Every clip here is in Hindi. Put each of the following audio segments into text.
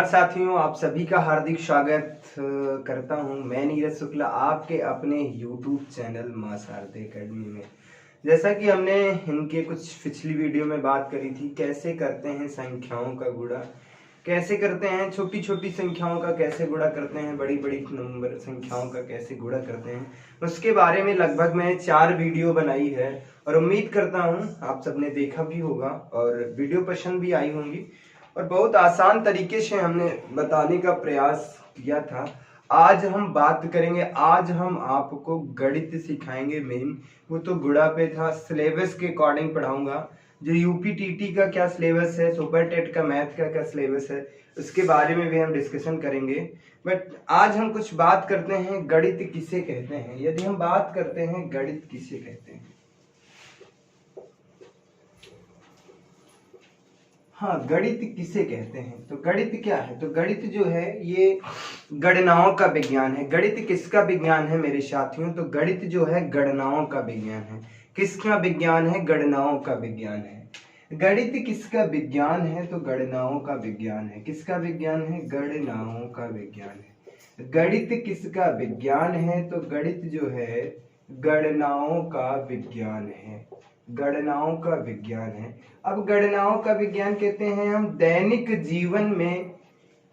साथियों, आप सभी का हार्दिक स्वागत करता हूं। मैं नीरज शुक्ला आपके अपने YouTube चैनल मां शारदे एकेडमी में। जैसा कि हमने इनके कुछ पिछली वीडियो में बात करी थी, कैसे करते हैं संख्याओं का गुणा, कैसे करते हैं छोटी छोटी संख्याओं का कैसे गुणा करते हैं, बड़ी बड़ी नंबर संख्याओं का कैसे गुणा करते हैं, उसके बारे में लगभग मैं 4 वीडियो बनाई है और उम्मीद करता हूं आप सबने देखा भी होगा और वीडियो पसंद भी आई होंगी और बहुत आसान तरीके से हमने बताने का प्रयास किया था। आज हम बात करेंगे, आज हम आपको गणित सिखाएंगे। मेन वो तो गुणा पे था, सिलेबस के अकॉर्डिंग पढ़ाऊंगा। जो यूपीटीटी का क्या सिलेबस है, सुपर टेट का मैथ का क्या सिलेबस है, उसके बारे में भी हम डिस्कशन करेंगे। बट आज हम कुछ बात करते हैं गणित किसे कहते हैं। यदि हम बात करते हैं गणित किसे कहते हैं, हाँ गणित किसे कहते हैं, तो गणित क्या है, तो गणित जो है ये गणनाओं का विज्ञान है। गणित किसका विज्ञान है मेरे साथियों, तो गणित जो है गणनाओं का विज्ञान है। किसका विज्ञान है, गणनाओं का विज्ञान है। गणित किसका विज्ञान है, तो गणनाओं का विज्ञान है। किसका विज्ञान है, गणनाओं का विज्ञान है। गणित किसका विज्ञान है, तो गणित जो है गणनाओं का विज्ञान है। गणनाओं का विज्ञान है। अब गणनाओं का विज्ञान कहते हैं हम दैनिक जीवन में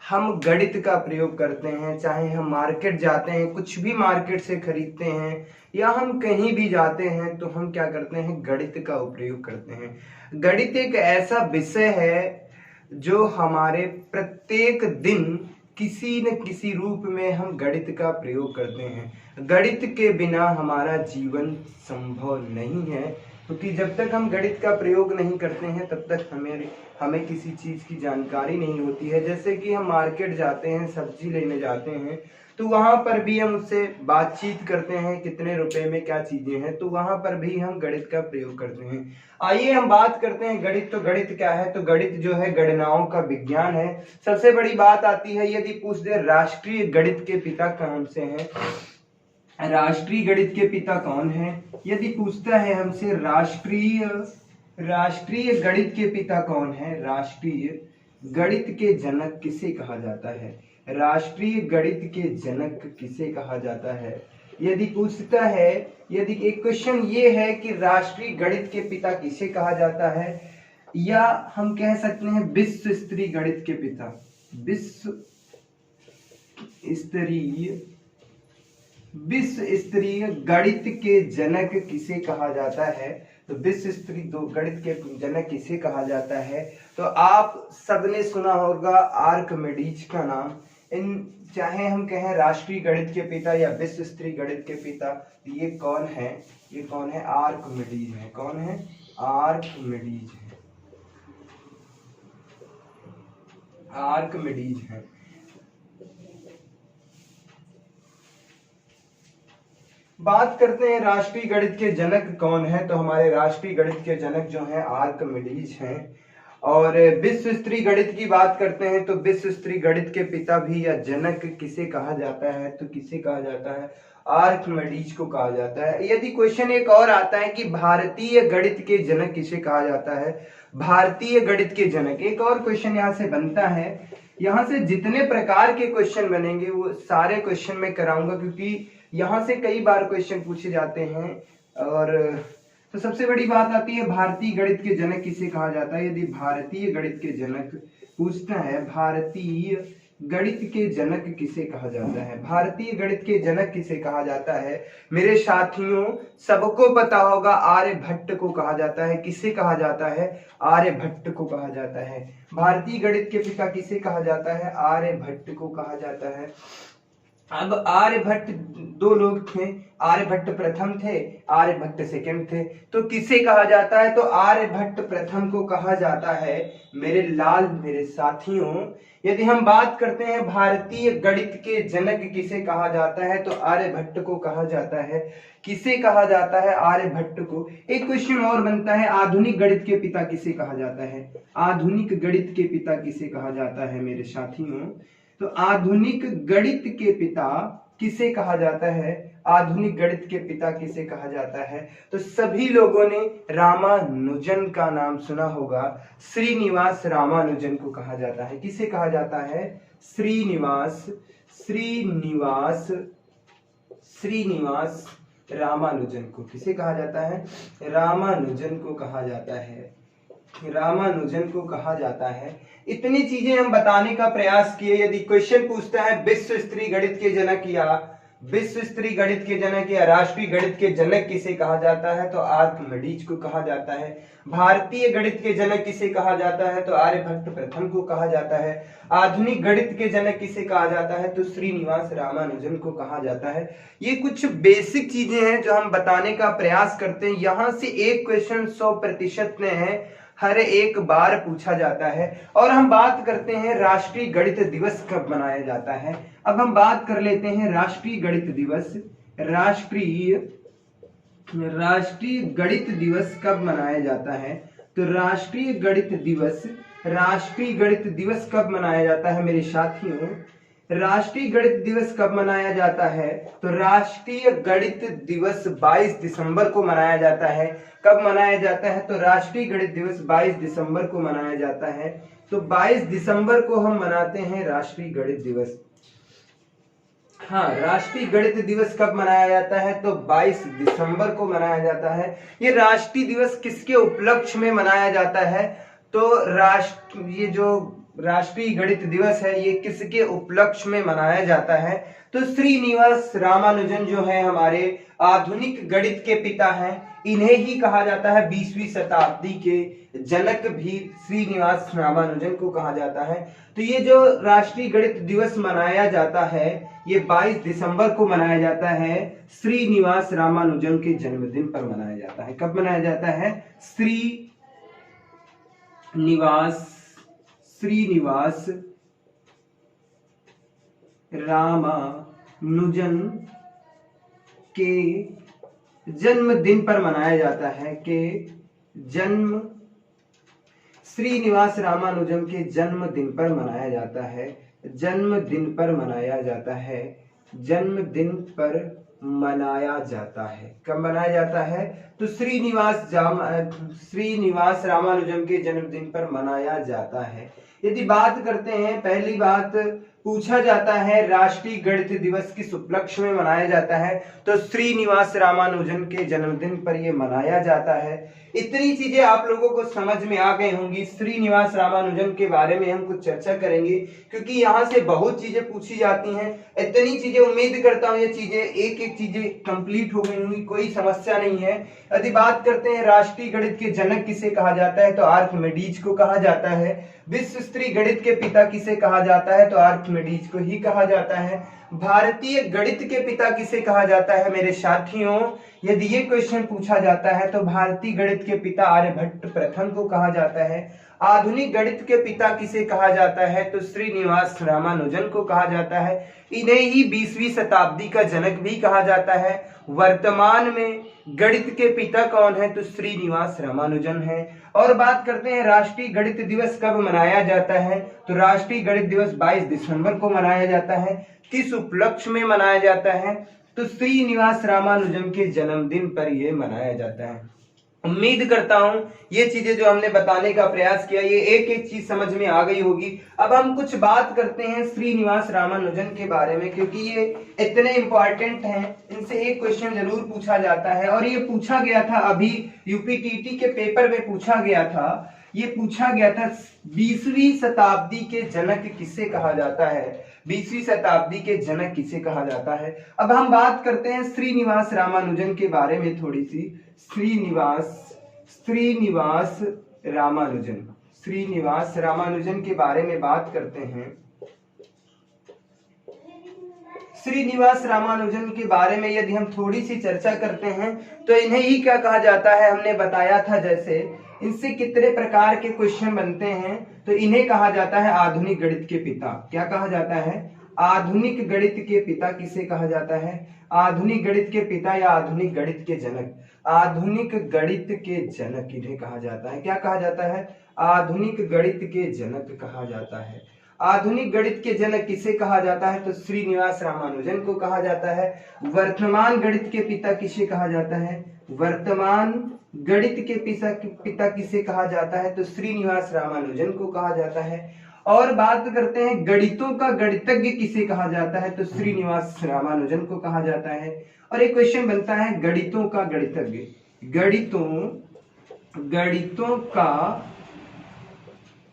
हम गणित का प्रयोग करते हैं। चाहे हम मार्केट जाते हैं, कुछ भी मार्केट से खरीदते हैं या हम कहीं भी जाते हैं तो हम क्या करते हैं, गणित का उपयोग करते हैं। गणित एक ऐसा विषय है जो हमारे प्रत्येक दिन किसी न किसी रूप में हम गणित का प्रयोग करते हैं। गणित के बिना हमारा जीवन संभव नहीं है, क्योंकि जब तक हम गणित का प्रयोग नहीं करते हैं तब तक हमें किसी चीज की जानकारी नहीं होती है। जैसे कि हम मार्केट जाते हैं, सब्जी लेने जाते हैं, तो वहां पर भी हम उससे बातचीत करते हैं कितने रुपए में क्या चीजें हैं, तो वहां पर भी हम गणित का प्रयोग करते हैं। आइए हम बात करते हैं गणित। तो गणित क्या है, तो गणित जो है गणनाओं का विज्ञान है। सबसे बड़ी बात आती है, यदि पूछ दे राष्ट्रीय गणित के पिता कौन से हैं, राष्ट्रीय गणित के पिता कौन है, यदि पूछता है हमसे राष्ट्रीय गणित के पिता कौन है, राष्ट्रीय गणित के जनक किसे कहा जाता है, राष्ट्रीय गणित के जनक किसे कहा जाता है। यदि पूछता है, यदि एक क्वेश्चन ये है कि राष्ट्रीय गणित के पिता किसे कहा जाता है, या हम कह सकते हैं विश्व स्तरीय गणित के पिता, विश्व स्तरीय गणित के जनक किसे कहा जाता है, तो विश्व स्तरीय गणित के जनक किसे कहा जाता है, तो आप सबने सुना होगा आर्किमिडीज का नाम। चाहे हम कहें राष्ट्रीय गणित के पिता या विश्व स्तरीय गणित के पिता, ये कौन है, ये कौन है, आर्किमिडीज है। कौन है, आर्किमिडीज है, आर्किमिडीज है। बात करते हैं राष्ट्रीय गणित के जनक कौन है, तो हमारे राष्ट्रीय गणित के जनक जो हैं आर्किमिडीज हैं। और विश्व स्तरीय गणित की बात करते हैं तो विश्व स्तरीय गणित के पिता भी या जनक किसे कहा जाता है, तो किसे कहा जाता है, आर्किमिडीज को कहा जाता है। यदि क्वेश्चन एक और आता है कि भारतीय गणित के जनक किसे कहा जाता है, भारतीय गणित के जनक, एक और क्वेश्चन यहाँ से बनता है। यहाँ से जितने प्रकार के क्वेश्चन बनेंगे वो सारे क्वेश्चन मैं कराऊंगा, क्योंकि यहाँ से कई बार क्वेश्चन पूछे जाते हैं। और तो सबसे बड़ी बात आती है भारतीय गणित के जनक किसे कहा जाता है। यदि भारतीय गणित के जनक पूछता है, भारतीय गणित के जनक किसे कहा जाता है, भारतीय गणित के जनक किसे कहा जाता है, मेरे साथियों सबको पता होगा आर्यभट्ट को कहा जाता है। किसे कहा जाता है, आर्यभट्ट को कहा जाता है। भारतीय गणित के पिता किसे कहा जाता है, आर्यभट्ट को कहा जाता है। अब आर्यभट्ट दो लोग थे, आर्यभट्ट प्रथम थे, आर्यभट्ट सेकंड थे, तो किसे कहा जाता है, तो आर्यभट्ट प्रथम को कहा जाता है मेरे साथियों। यदि हम बात करते हैं भारतीय गणित के जनक किसे कहा जाता है, तो आर्यभट्ट को कहा जाता है। किसे कहा जाता है, आर्यभट्ट को। एक क्वेश्चन और बनता है, आधुनिक गणित के पिता किसे कहा जाता है, आधुनिक गणित के पिता किसे कहा जाता है मेरे साथियों, तो आधुनिक गणित के पिता किसे कहा जाता है? आधुनिक गणित के पिता किसे कहा जाता है? तो सभी लोगों ने रामानुजन का नाम सुना होगा। श्रीनिवास रामानुजन को कहा जाता है। किसे कहा जाता है? श्रीनिवास रामानुजन को किसे कहा जाता है? रामानुजन को कहा जाता है। रामानुजन को कहा जाता है। इतनी चीजें हम बताने का प्रयास किए। यदि क्वेश्चन पूछता है विश्व स्तरीय गणित के जनक या राष्ट्रीय गणित के जनक किसे कहा जाता है? तो आर्किमिडीज को कहा जाता है। भारतीय गणित के जनक किसे कहा जाता है? तो आर्यभट्ट प्रथम को कहा जाता है। आधुनिक गणित के जनक किसे कहा जाता है? तो श्रीनिवास रामानुजन को कहा जाता है। ये कुछ बेसिक चीजें हैं जो हम बताने का प्रयास करते हैं। यहां से एक क्वेश्चन 100% में है, हर एक बार पूछा जाता है। और हम बात करते हैं राष्ट्रीय गणित दिवस कब मनाया जाता है। अब हम बात कर लेते हैं राष्ट्रीय गणित दिवस। राष्ट्रीय गणित दिवस कब मनाया जाता है? तो राष्ट्रीय गणित दिवस कब मनाया जाता है मेरे साथियों? राष्ट्रीय गणित दिवस कब मनाया जाता है? तो राष्ट्रीय गणित दिवस 22 दिसंबर को मनाया जाता है। कब मनाया जाता है? तो राष्ट्रीय गणित दिवस 22 दिसंबर को मनाया जाता है। तो 22 दिसंबर को हम मनाते हैं राष्ट्रीय गणित दिवस। हाँ, राष्ट्रीय गणित दिवस कब मनाया जाता है? तो 22 दिसंबर को मनाया जाता है। ये राष्ट्रीय दिवस किसके उपलक्ष्य में मनाया जाता है? तो ये जो राष्ट्रीय गणित दिवस है ये किसके उपलक्ष्य में मनाया जाता है? तो श्रीनिवास रामानुजन जो है हमारे आधुनिक गणित के पिता हैं, इन्हें ही कहा जाता है 20वीं शताब्दी के जनक भी श्रीनिवास रामानुजन को कहा जाता है। तो ये जो राष्ट्रीय गणित दिवस मनाया जाता है ये 22 दिसंबर को मनाया जाता है। श्रीनिवास रामानुजन के जन्मदिन पर मनाया जाता है। कब मनाया जाता है? श्रीनिवास रामानुजन के जन्मदिन पर मनाया जाता है। श्रीनिवास रामानुजन के जन्मदिन पर मनाया जाता है। जन्मदिन पर मनाया जाता है। कब मनाया जाता है? तो श्रीनिवास रामानुजन के जन्मदिन पर मनाया जाता है। यदि बात करते हैं, पहली बात पूछा जाता है राष्ट्रीय गणित दिवस किस उपलक्ष्य में मनाया जाता है? तो श्रीनिवास रामानुजन के जन्मदिन पर यह मनाया जाता है। इतनी चीजें आप लोगों को समझ में आ गई होंगी। श्रीनिवास रामानुजन के बारे में हम कुछ चर्चा करेंगे क्योंकि यहाँ से बहुत चीजें पूछी जाती हैं। इतनी चीजें, उम्मीद करता हूँ ये चीजें एक चीजें कंप्लीट हो गई होंगी, कोई समस्या नहीं है। यदि बात करते हैं राष्ट्रीय गणित के जनक किसे कहा जाता है? तो आर्किमिडीज को कहा जाता है। विश्व स्तरीय गणित के पिता किसे कहा जाता है? तो आर्किमिडीज को ही कहा जाता है। भारतीय गणित के पिता किसे कहा जाता है मेरे साथियों? यदि ये क्वेश्चन पूछा जाता है तो भारतीय गणित के पिता आर्यभट्ट प्रथम को कहा जाता है। आधुनिक गणित के पिता किसे कहा जाता है? तो श्रीनिवास रामानुजन को कहा जाता है। इन्हें ही 20वीं शताब्दी का जनक भी कहा जाता है। वर्तमान में गणित के पिता कौन है? तो श्रीनिवास रामानुजन है। और बात करते हैं राष्ट्रीय गणित दिवस कब मनाया जाता है? तो राष्ट्रीय गणित दिवस 22 दिसंबर को मनाया जाता है। किस उपलक्ष्य में मनाया जाता है? तो श्रीनिवास रामानुजन के जन्मदिन पर यह मनाया जाता है। उम्मीद करता हूं ये चीजें जो हमने बताने का प्रयास किया ये एक चीज समझ में आ गई होगी। अब हम कुछ बात करते हैं श्रीनिवास रामानुजन के बारे में क्योंकि ये इतने इंपॉर्टेंट हैं, इनसे एक क्वेश्चन जरूर पूछा जाता है। और ये पूछा गया था अभी यूपीटीटी के पेपर में पूछा गया था। ये पूछा गया था 20वीं शताब्दी के जनक किसे कहा जाता है? 20वीं शताब्दी के जनक किसे कहा जाता है? अब हम बात करते हैं श्रीनिवास रामानुजन के बारे में थोड़ी सी। श्रीनिवास रामानुजन के बारे में बात करते हैं। श्रीनिवास रामानुजन के बारे में यदि हम थोड़ी सी चर्चा करते हैं तो इन्हें ही क्या कहा जाता है? हमने बताया था जैसे इनसे कितने प्रकार के क्वेश्चन बनते हैं तो इन्हें कहा जाता है आधुनिक गणित के पिता। क्या कहा जाता है? आधुनिक गणित के पिता किसे कहा जाता है? आधुनिक गणित के पिता या आधुनिक गणित के जनक। आधुनिक गणित के जनक इन्हें कहा जाता है। क्या कहा जाता है? आधुनिक गणित के जनक कहा जाता है। आधुनिक गणित के जनक किसे कहा जाता है? तो श्रीनिवास रामानुजन को कहा जाता है। वर्तमान गणित के पिता किसे कहा जाता है? वर्तमान गणित के पिता किसे कहा जाता है? तो श्रीनिवास रामानुजन को कहा जाता है। और बात करते हैं गणितों का गणितज्ञ किसे कहा जाता है? तो श्रीनिवास रामानुजन को कहा जाता है। और एक क्वेश्चन बनता है गणितों का गणितज्ञ, गणितों का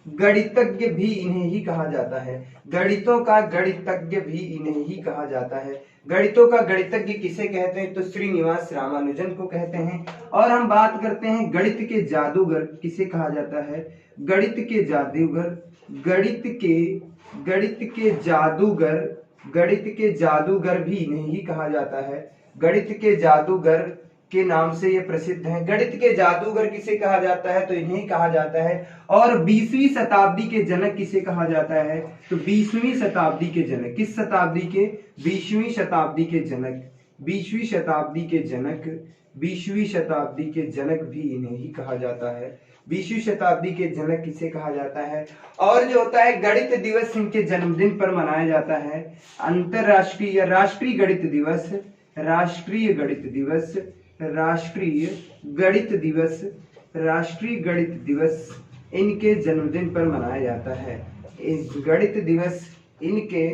गणितज्ञ भी इन्हें ही कहा जाता है। गणितों का गणितज्ञ भी इन्हें ही कहा जाता है। गणितों का गणितज्ञ किसे कहते हैं? तो श्रीनिवास रामानुजन को कहते हैं। और हम बात करते हैं गणित के जादूगर किसे कहा जाता है? गणित के जादूगर, गणित के जादूगर भी इन्हें ही कहा जाता है। गणित के जादूगर के नाम से ये प्रसिद्ध हैं। गणित के जादूगर किसे कहा जाता है? तो इन्हें कहा जाता है। और 20वीं शताब्दी के जनक किसे कहा जाता है? तो 20वीं शताब्दी के जनक, किस शताब्दी के? 20वीं शताब्दी के जनक, 20वीं शताब्दी के जनक, 20वीं शताब्दी के जनक भी इन्हें ही कहा जाता है। 20वीं शताब्दी के जनक किसे कहा जाता है? और जो होता है गणित दिवस इनके जन्मदिन पर मनाया जाता है। अंतरराष्ट्रीय, राष्ट्रीय गणित दिवस, राष्ट्रीय गणित दिवस, राष्ट्रीय गणित दिवस, राष्ट्रीय गणित दिवस इनके जन्मदिन पर मनाया जाता है। इस गणित दिवस इनके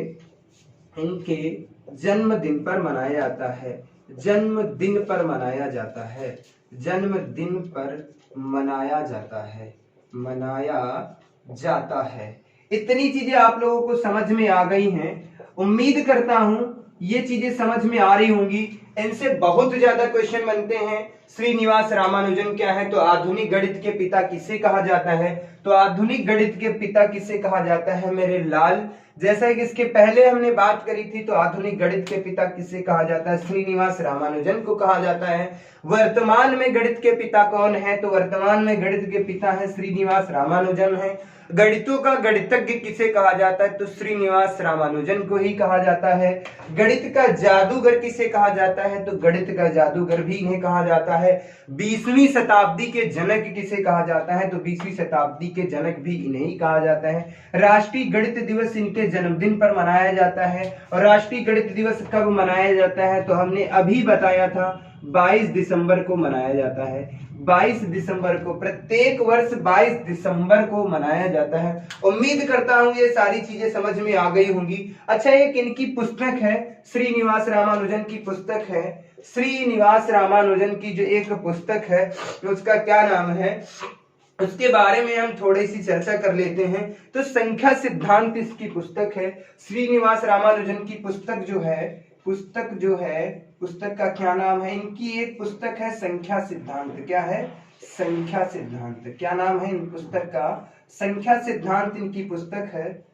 जन्मदिन पर मनाया जाता है। जन्मदिन पर मनाया जाता है। जन्मदिन पर मनाया जाता है, मनाया जाता है। इतनी चीजें आप लोगों को समझ में आ गई हैं। उम्मीद करता हूं ये चीजें समझ में आ रही होंगी। इनसे बहुत ज्यादा क्वेश्चन बनते हैं। श्रीनिवास रामानुजन क्या है? तो आधुनिक गणित के पिता किसे कहा जाता है? तो आधुनिक गणित के पिता किसे कहा जाता है मेरे लाल? जैसा कि इसके पहले हमने बात करी थी, तो आधुनिक गणित के पिता किसे कहा जाता है? श्रीनिवास रामानुजन को कहा जाता है। वर्तमान में गणित के पिता कौन है? तो वर्तमान में गणित के पिता है श्रीनिवास रामानुजन है। गणितों का गणितज्ञ किसे कहा जाता है? तो श्रीनिवास रामानुजन को ही कहा जाता है। गणित का जादूगर किसे कहा जाता है? तो गणित का जादूगर भी इन्हें कहा जाता है। 20वीं शताब्दी के जनक किसे कहा जाता है? तो 20वीं शताब्दी के जनक भी इन्हें ही कहा जाता है। राष्ट्रीय गणित दिवस इनके जन्मदिन पर मनाया जाता है। और राष्ट्रीय गणित दिवस कब मनाया जाता है? तो हमने अभी बताया था 22 दिसंबर को मनाया जाता है। 22 दिसंबर को, प्रत्येक वर्ष 22 दिसंबर को मनाया जाता है। उम्मीद करता हूं ये सारी चीजें समझ में आ गई होंगी। अच्छा, एक इनकी पुस्तक है, श्रीनिवास रामानुजन की पुस्तक है। श्रीनिवास रामानुजन की जो एक पुस्तक है उसका क्या नाम है, उसके बारे में हम थोड़ी सी चर्चा कर लेते हैं। तो संख्या सिद्धांत इसकी पुस्तक है। श्रीनिवास रामानुजन की पुस्तक का क्या नाम है? इनकी एक पुस्तक है संख्या सिद्धांत। क्या है? संख्या सिद्धांत। क्या नाम है इन पुस्तक का? संख्या सिद्धांत इनकी पुस्तक है।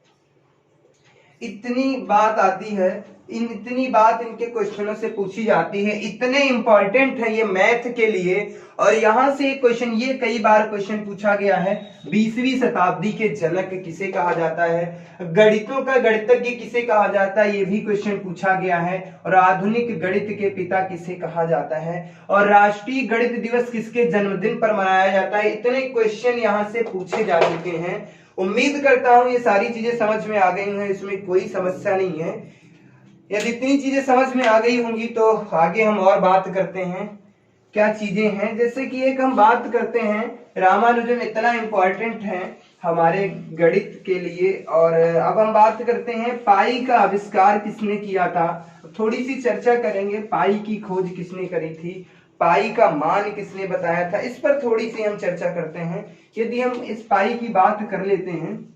इतनी बात आती है, इतनी बात इनके क्वेश्चनों से पूछी जाती है, इतने इंपॉर्टेंट है ये मैथ के लिए। और यहां से क्वेश्चन, ये कई बार क्वेश्चन पूछा गया है। 20वीं शताब्दी के जनक किसे कहा जाता है? गणितों का गणितज्ञ किसे कहा जाता है? ये भी क्वेश्चन पूछा गया है। और आधुनिक गणित के पिता किसे कहा जाता है? और राष्ट्रीय गणित दिवस किसके जन्मदिन पर मनाया जाता है? इतने क्वेश्चन यहाँ से पूछे जा चुके हैं। उम्मीद करता हूं ये सारी चीजें समझ में आ गई हैं, इसमें कोई समस्या नहीं है। यदि इतनी चीजें समझ में आ गई होंगी तो आगे हम और बात करते हैं क्या चीजें हैं। जैसे कि एक हम बात करते हैं, रामानुजन इतना इंपॉर्टेंट है हमारे गणित के लिए। और अब हम बात करते हैं पाई का आविष्कार किसने किया था। थोड़ी सी चर्चा करेंगे, पाई की खोज किसने करी थी, पाई का मान किसने बताया था, इस पर थोड़ी सी हम चर्चा करते हैं। यदि हम इस पाई की बात कर लेते हैं,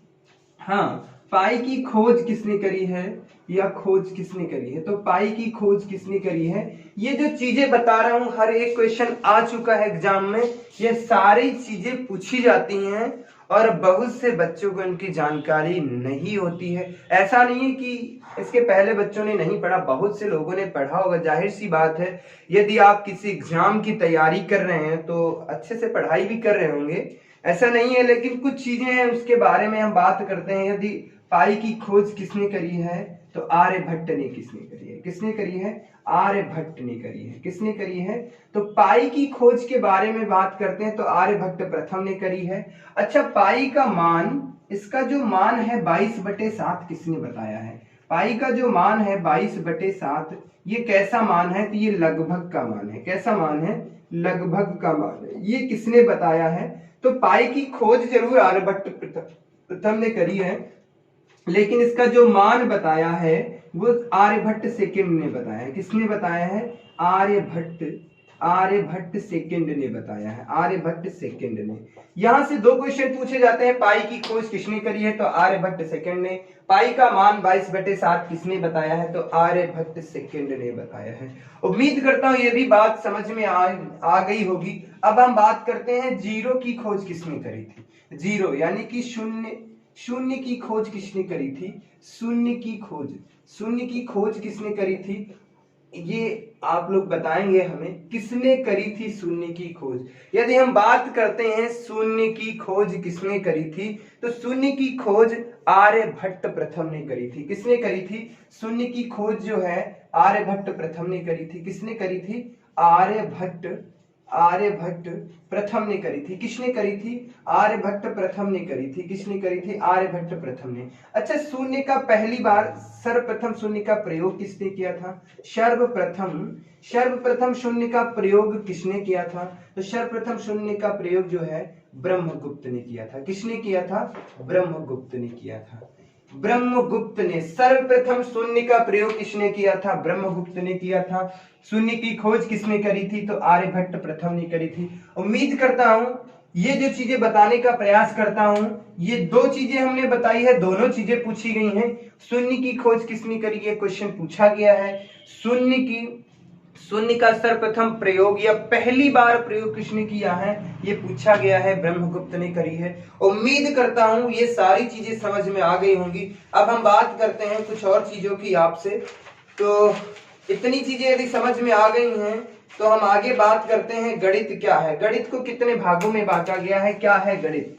हाँ, पाई की खोज किसने करी है या खोज किसने करी है? तो पाई की खोज किसने करी है? ये जो चीजें बता रहा हूं, हर एक क्वेश्चन आ चुका है एग्जाम में, ये सारी चीजें पूछी जाती हैं और बहुत से बच्चों को इनकी जानकारी नहीं होती है। ऐसा नहीं है कि इसके पहले बच्चों ने नहीं पढ़ा, बहुत से लोगों ने पढ़ा होगा। जाहिर सी बात है, यदि आप किसी एग्जाम की तैयारी कर रहे हैं तो अच्छे से पढ़ाई भी कर रहे होंगे, ऐसा नहीं है। लेकिन कुछ चीजें हैं उसके बारे में हम बात करते हैं। यदि पाई की खोज किसने करी है तो आर्यभट्ट ने किसने करी है? किसने करी है? आर्यभट्ट ने करी है। किसने करी है? तो पाई की खोज के बारे में बात करते हैं तो आर्यभट्ट प्रथम ने करी है। अच्छा, पाई का मान इसका जो मान है 22/7 किसने बताया है? पाई का जो मान है 22/7, ये कैसा मान है? तो ये लगभग का मान है। कैसा मान है? लगभग का मान है। ये किसने बताया है? तो पाई की खोज जरूर आर्यभट्ट प्रथम ने करी है, लेकिन इसका जो मान बताया है वो आर्यभट्ट सेकंड ने बताया है। किसने बताया है? आर्यभट्ट सेकंड ने बताया है। आर्यभट्ट सेकंड ने। यहां से दो क्वेश्चन पूछे जाते हैं, पाई की खोज किसने करी है? तो आर्यभट्ट सेकंड ने। पाई का मान 22/7 किसने बताया है? तो आर्यभट्ट सेकंड ने बताया है। उम्मीद करता हूं ये भी बात समझ में आ गई होगी। अब हम बात करते हैं जीरो की खोज किसने करी थी? जीरो यानी कि शून्य की खोज किसने करी थी? शून्य की खोज किसने करी थी? ये आप लोग बताएंगे हमें, किसने करी थी शून्य की खोज। यदि हम बात करते हैं शून्य की खोज किसने करी थी, तो शून्य की खोज आर्यभट्ट प्रथम ने करी थी। किसने करी थी? शून्य की खोज जो है आर्यभट्ट प्रथम ने करी थी। किसने करी थी? आर्यभट्ट प्रथम ने करी थी। किसने करी थी? आर्यभट्ट प्रथम ने करी थी। किसने करी थी? आर्यभट्ट प्रथम ने। अच्छा, शून्य का पहली बार सर्वप्रथम शून्य का प्रयोग किसने किया था? सर्वप्रथम शून्य का प्रयोग किसने किया था? तो सर्वप्रथम शून्य का प्रयोग जो है ब्रह्मगुप्त ने किया था। किसने किया था? ब्रह्मगुप्त ने किया था। ब्रह्मगुप्त ने सर्वप्रथम शून्य का प्रयोग किसने किया था? ब्रह्मगुप्त ने किया था। शून्य की खोज किसने करी थी? तो आर्यभट्ट प्रथम ने करी थी। उम्मीद करता हूं ये जो चीजें बताने का प्रयास करता हूं, ये दो चीजें हमने बताई है, दोनों चीजें पूछी गई हैं। शून्य की खोज किसने करी, ये क्वेश्चन पूछा गया है। शून्य का सर्वप्रथम प्रयोग या पहली बार प्रयोग किसने किया है, ये पूछा गया है, ब्रह्मगुप्त ने करी है। उम्मीद करता हूं ये सारी चीजें समझ में आ गई होंगी। अब हम बात करते हैं कुछ और चीजों की आपसे। तो इतनी चीजें यदि समझ में आ गई हैं तो हम आगे बात करते हैं गणित क्या है, गणित को कितने भागों में बांटा गया है, क्या है गणित।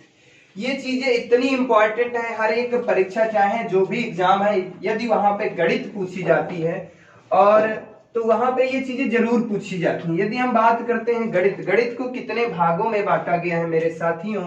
ये चीजें इतनी इंपॉर्टेंट है, हर एक परीक्षा चाहे जो भी एग्जाम है, यदि वहां पे गणित पूछी जाती है और तो वहां पे ये चीजें जरूर पूछी जाती हैं। यदि हम बात करते हैं गणित को कितने भागों में बांटा गया है मेरे साथियों,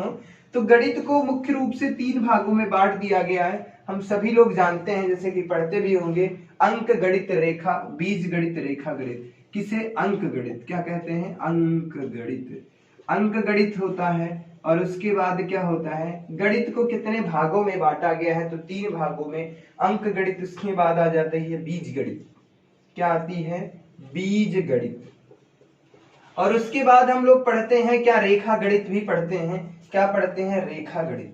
तो गणित को मुख्य रूप से 3 भागों में बांट दिया गया है। हम सभी लोग जानते हैं, जैसे कि पढ़ते भी होंगे, अंक गणित, रेखा, बीज गणित, रेखा गणित। किसे? अंक गणित। क्या कहते हैं? अंक गणित। अंक गणित होता है और उसके बाद क्या होता है, गणित को कितने भागों में बांटा गया है, तो 3 भागों में। अंक गणित, उसके बाद आ जाता है बीज गणित। क्या आती है? बीज गणित। और उसके बाद हम लोग पढ़ते हैं क्या, रेखा गणित भी पढ़ते हैं। क्या पढ़ते हैं? रेखा गणित।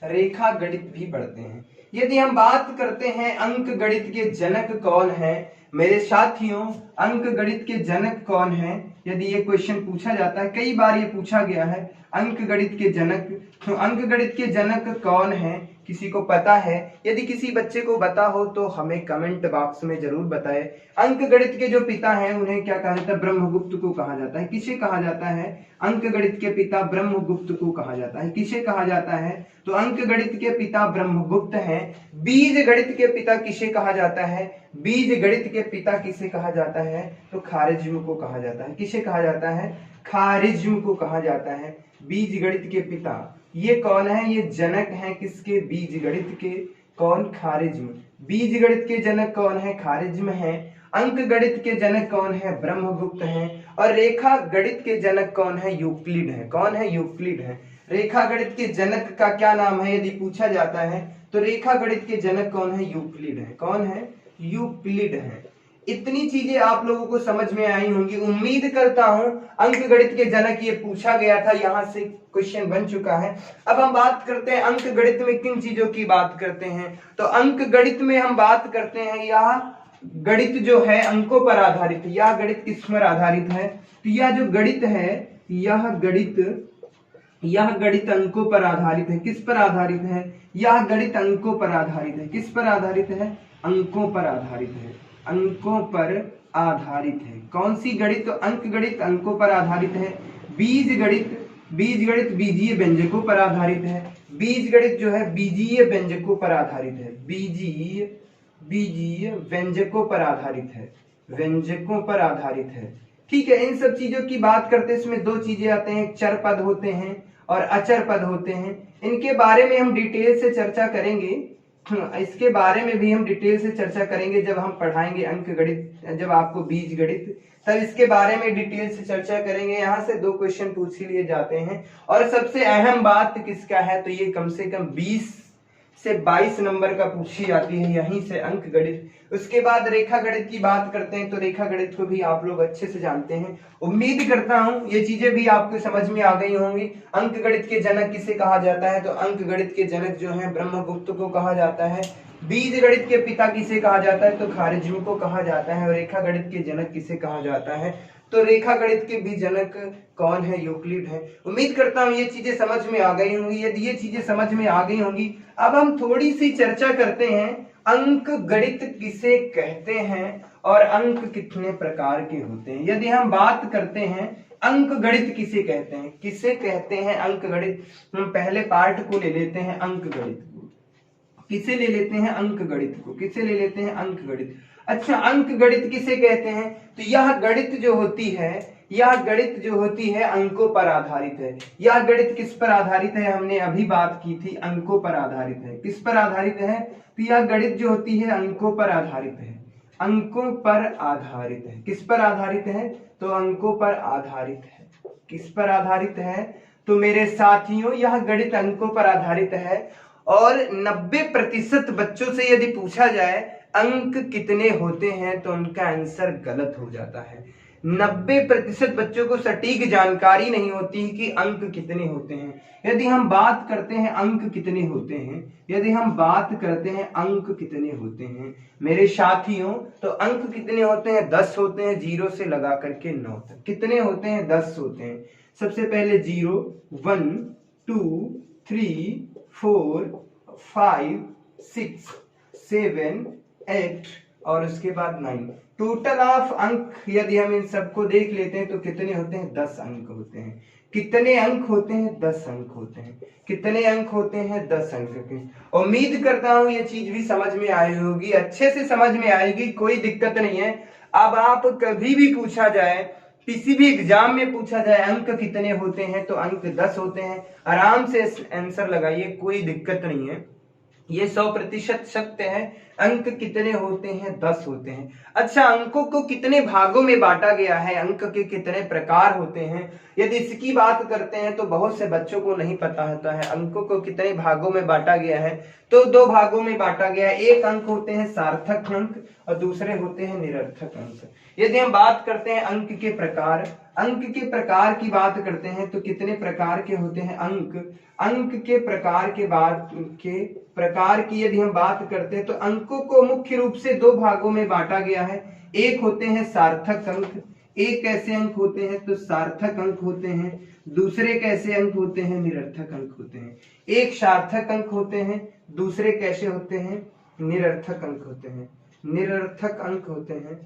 रेखा गणित भी पढ़ते हैं। यदि हम बात करते हैं अंक गणित के जनक कौन है मेरे साथियों, अंक गणित के जनक कौन है, यदि ये क्वेश्चन पूछा जाता है, कई बार ये पूछा गया है, अंक गणित के जनक, तो अंक गणित के जनक कौन है, किसी को पता है? यदि किसी बच्चे को पता हो तो हमें कमेंट बॉक्स में जरूर बताएं। अंक गणित के जो पिता हैं उन्हें क्या कहा जाता है? ब्रह्मगुप्त को कहा जाता है। किसे कहा जाता है? अंक गणित के पिता ब्रह्मगुप्त को कहा जाता है। किसे कहा जाता है? तो अंक गणित के पिता ब्रह्मगुप्त हैं। बीज गणित के पिता किसे कहा जाता है? बीज गणित के पिता किसे कहा जाता है? तो खारिज्म को कहा जाता है। किसे कहा जाता है? खारिज्म को कहा जाता है। बीज गणित के पिता ये कौन है? ये जनक हैं किसके? बीज गणित के। कौन? खारिज्म। बीज गणित के जनक कौन है? खारिज्म है। अंक गणित के जनक कौन है? ब्रह्मगुप्त हैं। और रेखा गणित के जनक कौन है? यूक्लिड है। कौन है? यूक्लिड है। रेखा गणित के जनक का क्या नाम है यदि पूछा जाता है, तो रेखा गणित के जनक कौन है? यूक्लिड है। कौन है? यूक्लिड है। इतनी चीजें आप लोगों को समझ में आई होंगी। उम्मीद करता हूं अंक गणित के जनक ये पूछा गया था, यहां से क्वेश्चन बन चुका है। अब हम बात करते हैं अंक गणित में किन चीजों की बात करते हैं, तो अंक गणित में हम बात करते हैं, यह गणित जो है अंकों पर आधारित है। यह गणित किस पर आधारित है? तो यह जो गणित है, यह गणित अंकों पर आधारित है। किस पर आधारित है? यह गणित अंकों पर आधारित है। किस पर आधारित है? अंकों पर आधारित है। अंकों पर आधारित है। कौन सी गणित? तो अंक गणित अंकों पर आधारित है। बीज गणित बीजीय व्यंजकों पर आधारित है। बीज गणित जो है बीजीय व्यंजकों पर आधारित है। बीजीय व्यंजकों पर आधारित है। व्यंजकों पर आधारित है। ठीक है, इन सब चीजों की बात करते हैं, इसमें 2 चीजें आते हैं, एक चर पद होते हैं और अचर पद होते हैं। इनके बारे में हम डिटेल से चर्चा करेंगे, इसके बारे में भी हम डिटेल से चर्चा करेंगे जब हम पढ़ाएंगे अंक गणित, जब आपको बीज गणित, तब इसके बारे में डिटेल से चर्चा करेंगे। यहाँ से 2 क्वेश्चन पूछ ही लिए जाते हैं और सबसे अहम बात किसका है, तो ये कम से कम 20 से 22 नंबर का पूछी जाती है यहीं से अंक गणित। उसके बाद रेखा गणित की बात करते हैं तो रेखा गणित को भी आप लोग अच्छे से जानते हैं। उम्मीद करता हूं ये चीजें भी आपको समझ में आ गई होंगी। अंक गणित के जनक किसे कहा जाता है, तो अंक गणित के जनक जो है ब्रह्मगुप्त को कहा जाता है। बीज गणित के पिता किसे कहा जाता है, तो खारिजी को कहा जाता है। और रेखा गणित के जनक किसे कहा जाता है, तो रेखा गणित के भी जनक कौन है, यूक्लिड है। उम्मीद करता हूं ये चीजें समझ में आ गई होंगी। यदि ये चीजें समझ में आ गई होंगी, अब हम थोड़ी सी चर्चा करते हैं अंक गणित किसे कहते हैं और अंक कितने प्रकार के होते हैं। यदि हम बात करते हैं अंक गणित किसे कहते हैं, किसे कहते हैं अंक गणित, हम पहले पार्ट को ले लेते हैं अंक गणित को। किसे ले लेते हैं, अंक गणित को। किसे ले लेते हैं, अंक गणित। अच्छा, अंक गणित किसे कहते हैं, तो यह गणित जो होती है, यह गणित जो होती है अंकों पर आधारित है। यह गणित किस पर आधारित है, हमने अभी बात की थी, अंकों पर आधारित है। किस पर आधारित है, तो यह गणित जो होती है अंकों पर आधारित है। अंकों पर आधारित है। किस पर आधारित है, तो अंकों पर आधारित है। किस पर आधारित है, तो मेरे साथियों यह गणित अंकों पर आधारित है। और 90% बच्चों से यदि पूछा जाए अंक कितने होते हैं, तो उनका आंसर गलत हो जाता है। 90% बच्चों को सटीक जानकारी नहीं होती कि अंक कितने होते हैं। यदि हम बात करते हैं अंक कितने होते हैं, यदि हम बात करते हैं अंक कितने होते हैं मेरे साथियों, तो अंक कितने होते हैं, 10 होते हैं, 0 से लगा करके 9 तक। कितने होते हैं, 10 होते हैं। सबसे पहले 0, 1, 2, 3, 4, 5, 6, 7, 8 और उसके बाद 9। टोटल ऑफ अंक यदि हम इन सबको देख लेते हैं तो कितने होते हैं, 10 अंक होते हैं। कितने अंक होते हैं, 10 अंक होते हैं। कितने अंक होते हैं, 10 अंक के। उम्मीद करता हूं ये चीज भी समझ में आई होगी, अच्छे से समझ में आएगी, कोई दिक्कत नहीं है। अब आप कभी भी पूछा जाए, किसी भी एग्जाम में पूछा जाए अंक कितने होते हैं, तो अंक 10 होते हैं। आराम से आंसर लगाइए, कोई दिक्कत नहीं है, ये 100% सत्य है। अंक कितने होते हैं, 10 होते हैं। अच्छा, अंकों को कितने भागों में बांटा गया है, अंक के कितने प्रकार होते हैं, यदि इसकी बात करते हैं तो बहुत से बच्चों को नहीं पता होता है। अंकों को कितने भागों में बांटा गया है, तो 2 भागों में बांटा गया है। एक अंक होते हैं सार्थक अंक और दूसरे होते हैं निरर्थक अंक। यदि हम बात करते हैं अंक के प्रकार, अंक के प्रकार की बात करते हैं तो कितने प्रकार के होते हैं अंक। अंक के प्रकार के बाद के प्रकार की यदि हम बात करते हैं तो अंकों को मुख्य रूप से 2 भागों में बांटा गया है। एक होते हैं सार्थक अंक, एक कैसे अंक होते हैं, तो सार्थक अंक होते हैं। दूसरे कैसे अंक होते हैं, निरर्थक अंक होते हैं। एक सार्थक अंक होते हैं, दूसरे कैसे होते हैं, निरर्थक अंक होते हैं। निरर्थक अंक होते हैं,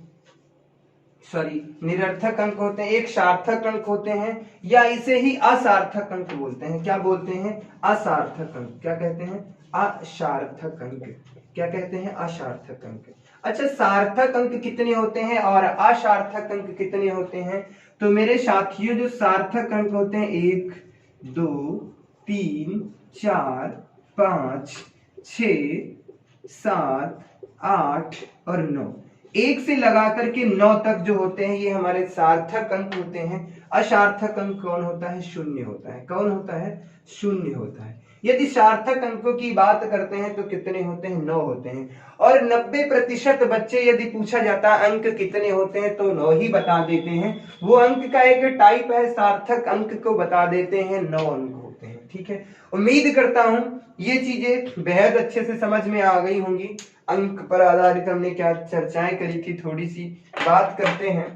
निरर्थक अंक होते हैं, एक सार्थक अंक होते हैं, या इसे ही असार्थक अंक बोलते हैं। क्या बोलते हैं, असार्थक अंक। क्या कहते हैं, असार्थक अंक। क्या कहते हैं, असार्थक अंक। अच्छा, सार्थक अंक कितने होते हैं और असार्थक अंक कितने होते हैं, तो मेरे साथियों जो सार्थक अंक होते हैं 1, 2, 3, 4, 5, 6, 7, 8 और 9, 1 से लगा करके 9 तक जो होते हैं ये हमारे सार्थक अंक होते हैं। असार्थक अंक कौन होता है, 0 होता है। कौन होता है, 0 होता है। यदि सार्थक अंकों की बात करते हैं तो कितने होते हैं, 9 होते हैं। और 90% बच्चे यदि पूछा जाता है अंक कितने होते हैं तो 9 ही बता देते हैं। वो अंक का एक टाइप है, सार्थक अंक को बता देते हैं, 9 अंक होते हैं। ठीक है, उम्मीद करता हूं ये चीजें बेहद अच्छे से समझ में आ गई होंगी। अंक पर आधारित हमने क्या चर्चाएं करी थी, थोड़ी सी बात करते हैं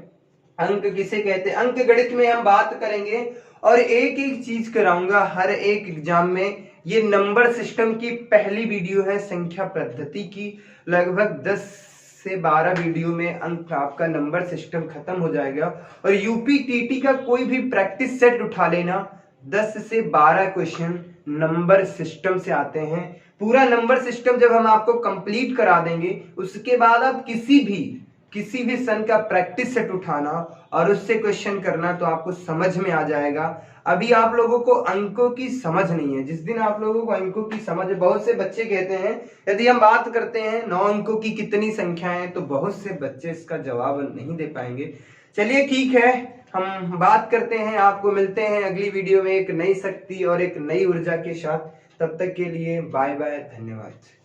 अंक किसे कहते हैं। अंक गणित में हम बात करेंगे और एक एक चीज कराऊंगा हर एक एग्जाम में। ये नंबर सिस्टम की पहली वीडियो है, संख्या पद्धति की। लगभग 10 से 12 वीडियो में अंक आपका नंबर सिस्टम खत्म हो जाएगा। और यूपी टीटी का कोई भी प्रैक्टिस सेट उठा लेना, 10 से 12 क्वेश्चन नंबर सिस्टम से आते हैं। पूरा नंबर सिस्टम जब हम आपको कंप्लीट करा देंगे, उसके बाद आप किसी भी किसी भी सन का प्रैक्टिस सेट उठाना और उससे क्वेश्चन करना तो आपको समझ में आ जाएगा। अभी आप लोगों को अंकों की समझ नहीं है। जिस दिन आप लोगों को अंकों की समझ है, बहुत से बच्चे कहते हैं यदि हम बात करते हैं 9 अंकों की कितनी संख्याएं, तो बहुत से बच्चे इसका जवाब नहीं दे पाएंगे। चलिए ठीक है, हम बात करते हैं, आपको मिलते हैं अगली वीडियो में एक नई शक्ति और एक नई ऊर्जा के साथ। तब तक के लिए बाय बाय, धन्यवाद।